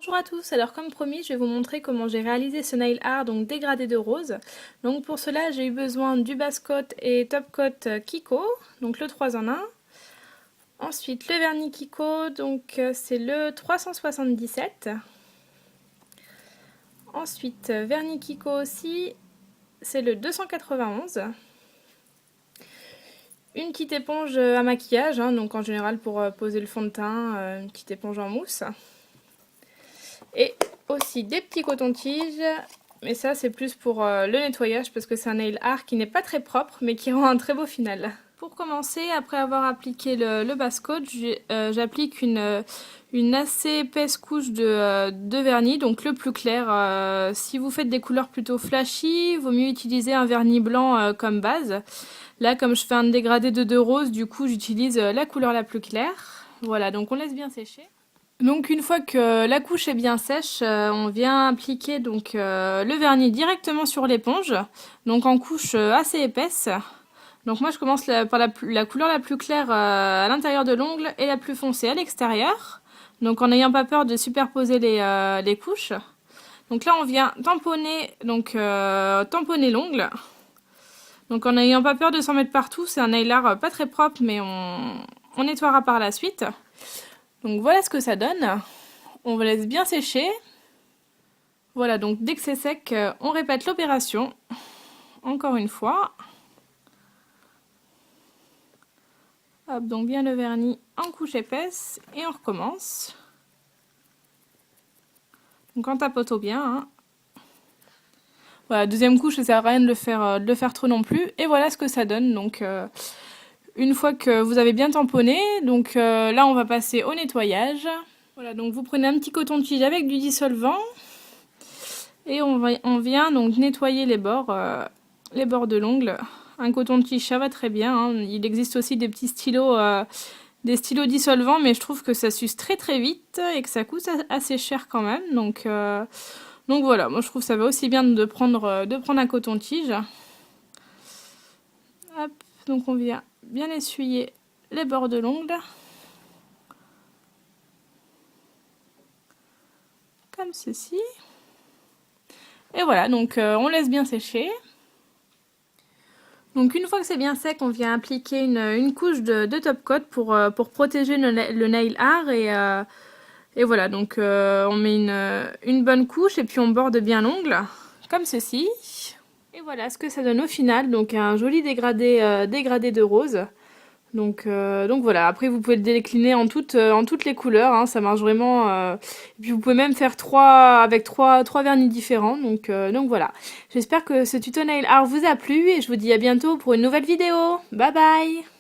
Bonjour à tous, alors comme promis, je vais vous montrer comment j'ai réalisé ce nail art, donc dégradé de rose. Donc pour cela, j'ai eu besoin du base coat et top coat Kiko, donc le 3 en 1. Ensuite, le vernis Kiko, donc c'est le 377. Ensuite, vernis Kiko aussi, c'est le 291. Une petite éponge à maquillage, donc en général pour poser le fond de teint, une petite éponge en mousse. Et aussi des petits cotons-tiges, mais ça c'est plus pour le nettoyage parce que c'est un nail art qui n'est pas très propre mais qui rend un très beau final. Pour commencer, après avoir appliqué le base coat, j'applique une assez épaisse couche de vernis, donc le plus clair. Si vous faites des couleurs plutôt flashy, il vaut mieux utiliser un vernis blanc comme base. Là, comme je fais un dégradé de 2 roses, du coup j'utilise la couleur la plus claire. Voilà, donc on laisse bien sécher. Donc une fois que la couche est bien sèche, on vient appliquer donc le vernis directement sur l'éponge, donc en couche assez épaisse. Donc moi je commence par la couleur la plus claire à l'intérieur de l'ongle et la plus foncée à l'extérieur. Donc en n'ayant pas peur de superposer les couches. Donc là on vient tamponner l'ongle. Donc en n'ayant pas peur de s'en mettre partout, c'est un nail art pas très propre mais on nettoiera par la suite. Donc voilà ce que ça donne. On laisse bien sécher. Voilà, donc dès que c'est sec, on répète l'opération. Encore une fois. Hop, donc bien le vernis en couche épaisse et on recommence. Donc en tapotant bien. Hein. Voilà, deuxième couche, ça sert à rien de le faire trop non plus. Et voilà ce que ça donne. Donc une fois que vous avez bien tamponné, donc là on va passer au nettoyage. Voilà, donc vous prenez un petit coton-tige avec du dissolvant. Et on vient donc nettoyer les bords de l'ongle. Un coton-tige, ça va très bien. Hein. Il existe aussi des petits stylos, des stylos dissolvants, mais je trouve que ça s'use très très vite et que ça coûte assez cher quand même. Donc voilà, moi je trouve que ça va aussi bien de prendre un coton-tige. Hop, donc on vient bien essuyer les bords de l'ongle. Comme ceci. Et voilà, donc on laisse bien sécher. Donc une fois que c'est bien sec, on vient appliquer une couche de top coat pour protéger le nail art et voilà, donc on met une bonne couche et puis on borde bien l'ongle, comme ceci. Et voilà ce que ça donne au final, donc un joli dégradé de rose. Donc voilà, après vous pouvez le décliner en toutes les couleurs, hein, ça marche vraiment. Et puis vous pouvez même faire trois vernis différents, donc voilà. J'espère que ce tuto nail art vous a plu et je vous dis à bientôt pour une nouvelle vidéo. Bye bye!